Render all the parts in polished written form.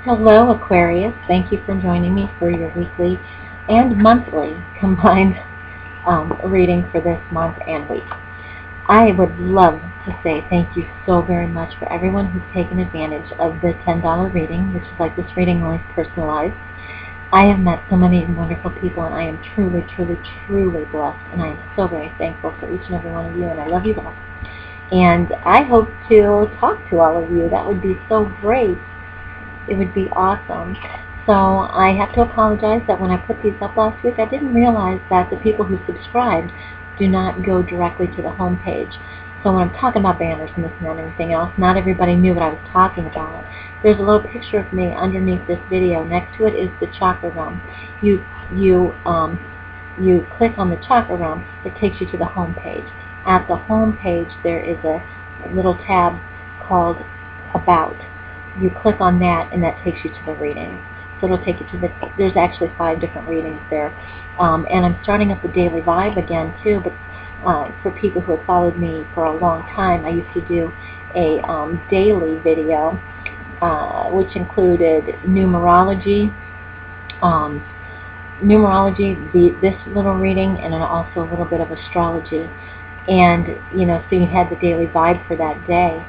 Hello, Aquarius. Thank you for joining me for your weekly and monthly combined reading for this month and week. I would love to say thank you so very much for everyone who's taken advantage of the $10 reading, which is like this reading only personalized. I have met so many wonderful people, and I am truly, truly, truly blessed, and I am so very thankful for each and every one of you, and I love you all. And I hope to talk to all of you. That would be so great. It would be awesome. So I have to apologize that when I put these up last week, I didn't realize that the people who subscribed do not go directly to the home page. So when I'm talking about banners and this and that and everything else, not everybody knew what I was talking about. There's a little picture of me underneath this video. Next to it is the Chakra Realm. You click on the Chakra Realm, it takes you to the home page. At the home page, there is a little tab called About. You click on that, and that takes you to the reading. So it'll take you to there's actually 5 different readings there. And I'm starting up the Daily Vibe again, too, but for people who have followed me for a long time, I used to do a daily video, which included numerology, this little reading, and then also a little bit of astrology. And, so you had the Daily Vibe for that day.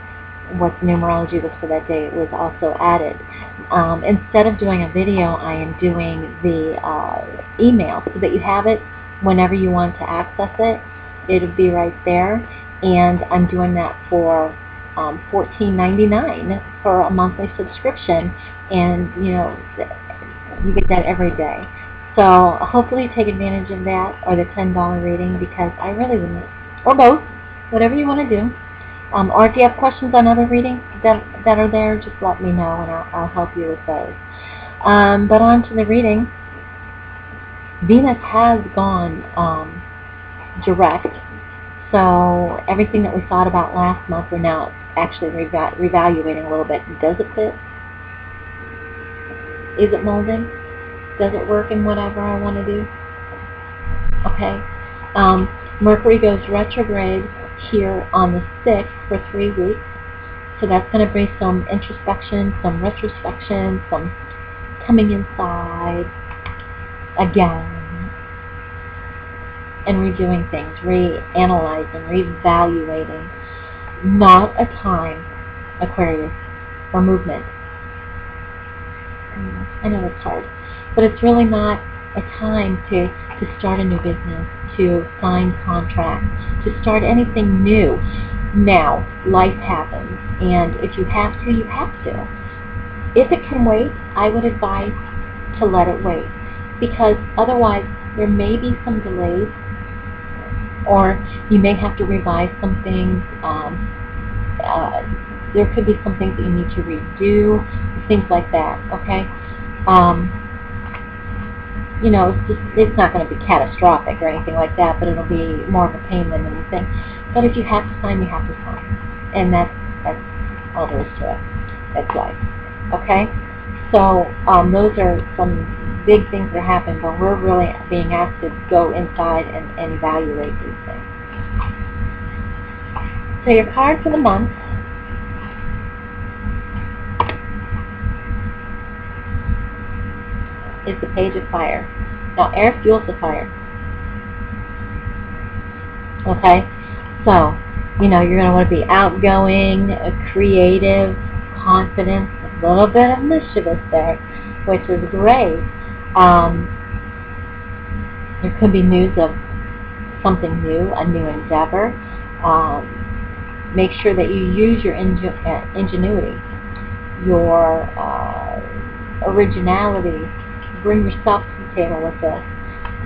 What numerology was for that day, it was also added. Instead of doing a video, I am doing the email so that you have it whenever you want to access it. It'll be right there, and I'm doing that for $14.99 for a monthly subscription, and you get that every day. So hopefully you take advantage of that, or the $10 reading, because I really wouldn't, or both, whatever you want to do. Or if you have questions on other readings that are there, just let me know, and I'll help you with those. But on to the reading. Venus has gone direct, so everything that we thought about last month, we're now actually reevaluating a little bit. Does it fit? Is it molding? Does it work in whatever I want to do? Okay. Mercury goes retrograde here on the 6th for 3 weeks. So that's going to bring some introspection, some retrospection, some coming inside again, and redoing things, reanalyzing, reevaluating. Not a time, Aquarius, for movement. I know it's hard, but it's really not a time to start a new business, to sign contracts, to start anything new. Now, life happens, and if you have to, you have to. If it can wait, I would advise to let it wait, because otherwise there may be some delays, or you may have to revise some things. There could be some things that you need to redo, things like that, okay? It's not going to be catastrophic or anything like that, but it'll be more of a pain than anything. But if you have to sign, you have to sign. And that's all there is to it. That's life. Okay? So those are some big things that happen, but we're really being asked to go inside and evaluate these things. So your card for the month is the Page of Fire. Now, air fuels the fire. Okay? So, you're going to want to be outgoing, creative, confident, a little bit of mischievous there, which is great. There could be news of something new, a new endeavor. Make sure that you use your ingenuity, your originality. Bring yourself to the table with this.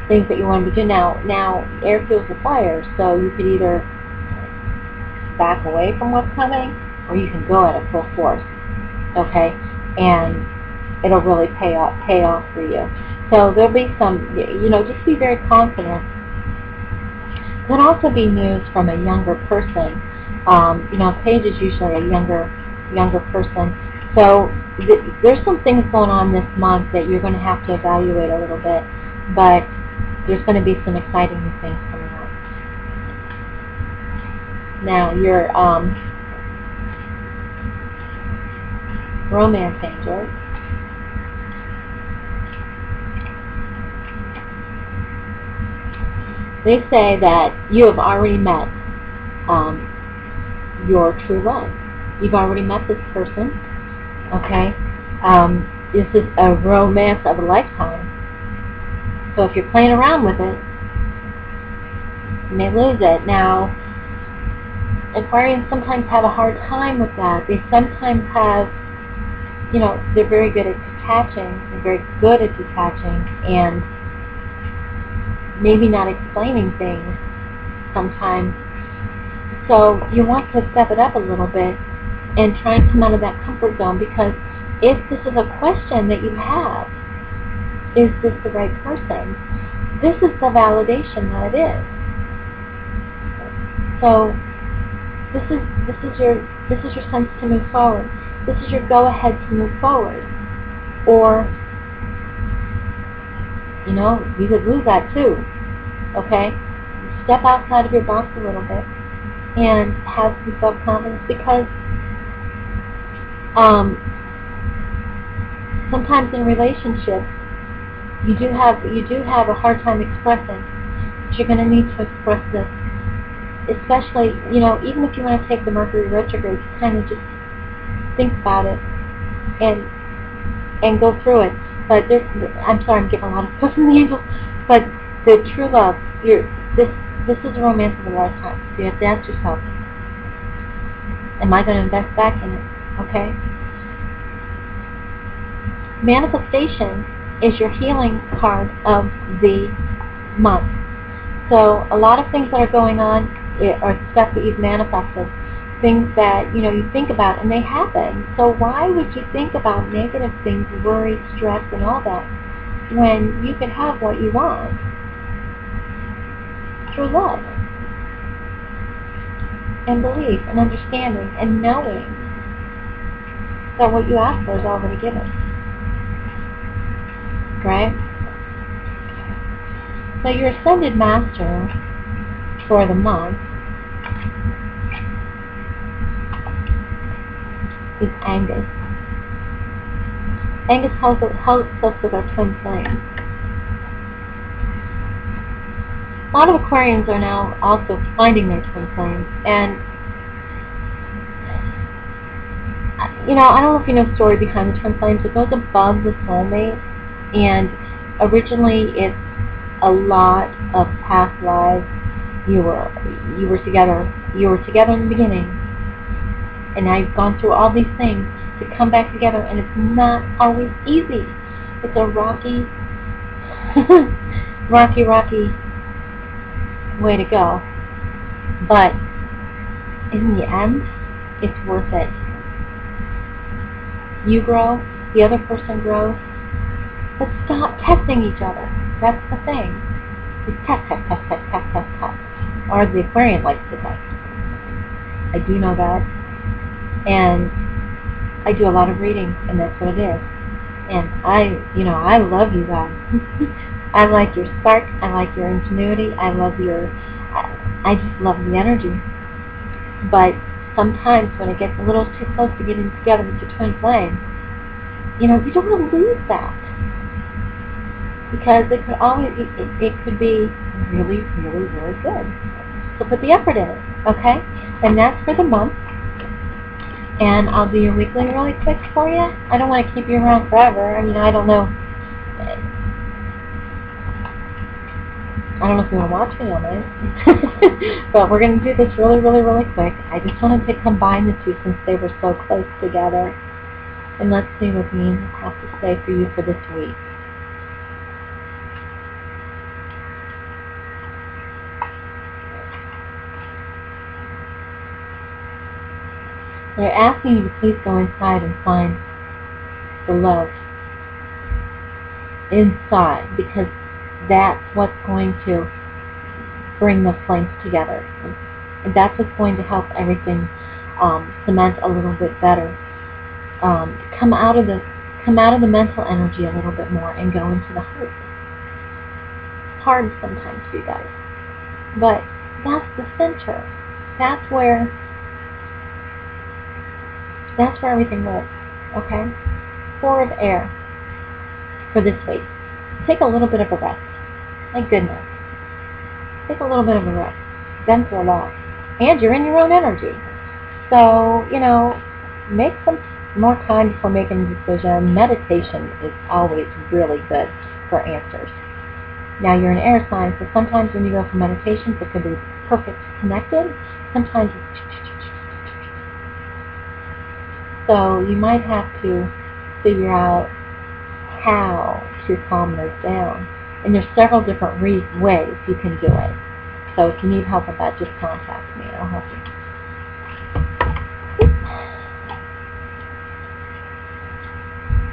Things that you want to do. Now, air fuels the fire, so you could either back away from what's coming, or you can go at it full force. Okay? And it'll really pay off for you. So there'll be some, just be very confident. There'll also be news from a younger person. Page is usually a younger person. So there's some things going on this month that you're going to have to evaluate a little bit, but there's going to be some exciting new things coming up. Now, your romance angels They say that you have already met your true love. You've already met this person, okay? This is a romance of a lifetime. So if you're playing around with it, you may lose it. Now, Aquarians sometimes have a hard time with that. They sometimes have, they're very good at detaching. They're very good at detaching and maybe not explaining things sometimes. So you want to step it up a little bit and try and come out of that comfort zone, because if this is a question that you have, is this the right person? This is the validation that it is. So this is your sense to move forward. This is your go ahead to move forward. Or you could lose that too. Okay? Step outside of your box a little bit and have some self-confidence, because sometimes in relationships you do have a hard time expressing, but you're going to need to express this, especially even if you want to take the Mercury retrograde, just kind of just think about it and go through it. But I'm sorry, I'm getting a lot of stuff from the angels, but the true love, this is a romance of a lifetime. So you have to ask yourself, am I going to invest back in it? Okay? Manifestation is your healing card of the month. So a lot of things that are going on are stuff that you've manifested, things that you think about and they happen. So why would you think about negative things, worry, stress, and all that, when you can have what you want through love and belief and understanding and knowing that what you ask for is already given? Right? So your ascended master for the month is Angus. Angus helps us with our twin flame. A lot of Aquarians are now also finding their twin flames, and I don't know if you know the story behind the twin flames. It goes above the soulmate, and originally it's a lot of past lives. You were together in the beginning, and now you've gone through all these things to come back together, and it's not always easy. It's a rocky rocky way to go, but in the end, it's worth it. You grow, the other person grows, but stop testing each other. That's the thing. It's test. Or the Aquarian likes to test. I do know that. And I do a lot of readings, and that's what it is. And I love you guys. I like your spark. I like your ingenuity. I just love the energy. But sometimes when it gets a little too close to getting together with your twin flame, you don't want to lose that. Because it could be really, really, really good. So put the effort in it, okay? And that's for the month. And I'll do your weekly really quick for you. I don't want to keep you around forever. I don't know. I don't know if you want to watch me on it. But we're going to do this really, really, really quick. I just wanted to combine the two since they were so close together. And let's see what the angels have to say for you for this week. They're asking you to please go inside and find the love inside, because that's what's going to bring the flames together. And that's what's going to help everything cement a little bit better. Come out of the mental energy a little bit more and go into the heart. It's hard sometimes for you guys, but that's the center. That's where everything lives. Okay? 4 of air for this week. Take a little bit of a rest. My goodness. take a little bit of a rest. Been through a lot. And you're in your own energy. So, make some more time before making a decision. Meditation is always really good for answers. Now, you're an air sign, so sometimes when you go for meditations, it could be perfect connected. Sometimes it's... So you might have to figure out how to calm those down. And there's several different ways you can do it. So if you need help with that, just contact me. I'll help you.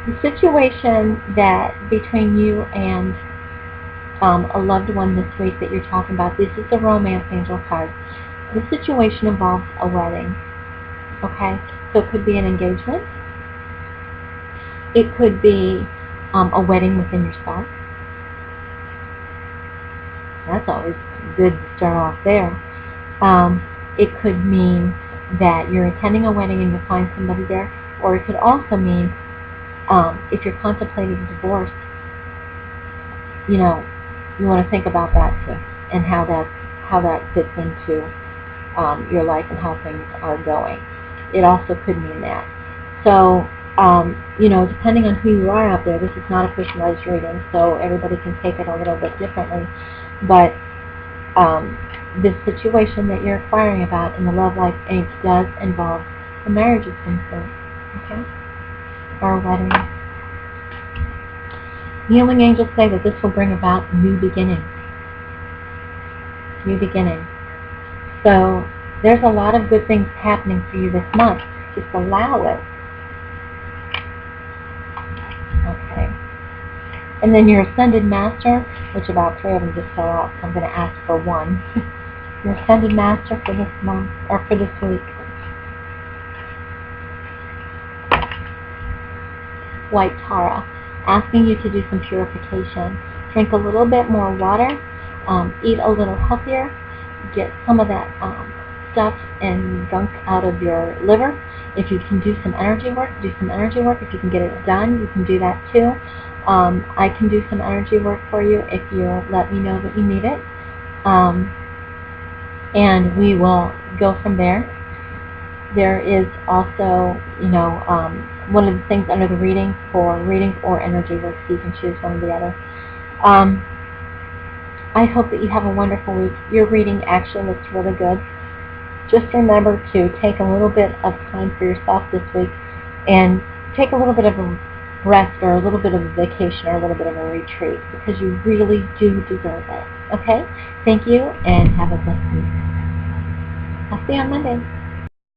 The situation that between you and a loved one this week that you're talking about, this is the Romance Angel card. The situation involves a wedding. Okay? So it could be an engagement. It could be a wedding within yourself. That's always good to start off there. It could mean that you're attending a wedding and you'll find somebody there, or it could also mean if you're contemplating divorce, you want to think about that too, and how that fits into your life and how things are going. It also could mean that. So, depending on who you are out there, this is not a personalized reading, so everybody can take it a little bit differently. But this situation that you're inquiring about in the love life age does involve a marriage of some sort, okay? Or a wedding. Healing angels say that this will bring about new beginnings. New beginnings. So there's a lot of good things happening for you this month. Just allow it. Okay. And then your Ascended Master, which about 3 of them just fell out, so I'm going to ask for one. Your Ascended Master for this month, or for this week. White Tara, asking you to do some purification. Drink a little bit more water, eat a little healthier, get some of that stuff and gunk out of your liver. If you can do some energy work, do some energy work. If you can get it done, you can do that too. I can do some energy work for you if you let me know that you need it. And we will go from there. There is also, one of the things under the readings or energy work, so you can choose one or the other. I hope that you have a wonderful week. Your reading actually looks really good. Just remember to take a little bit of time for yourself this week and take a little bit of a rest or a little bit of a vacation or a little bit of a retreat, because you really do deserve it. Okay? Thank you and have a blessed week. I'll see you on Monday.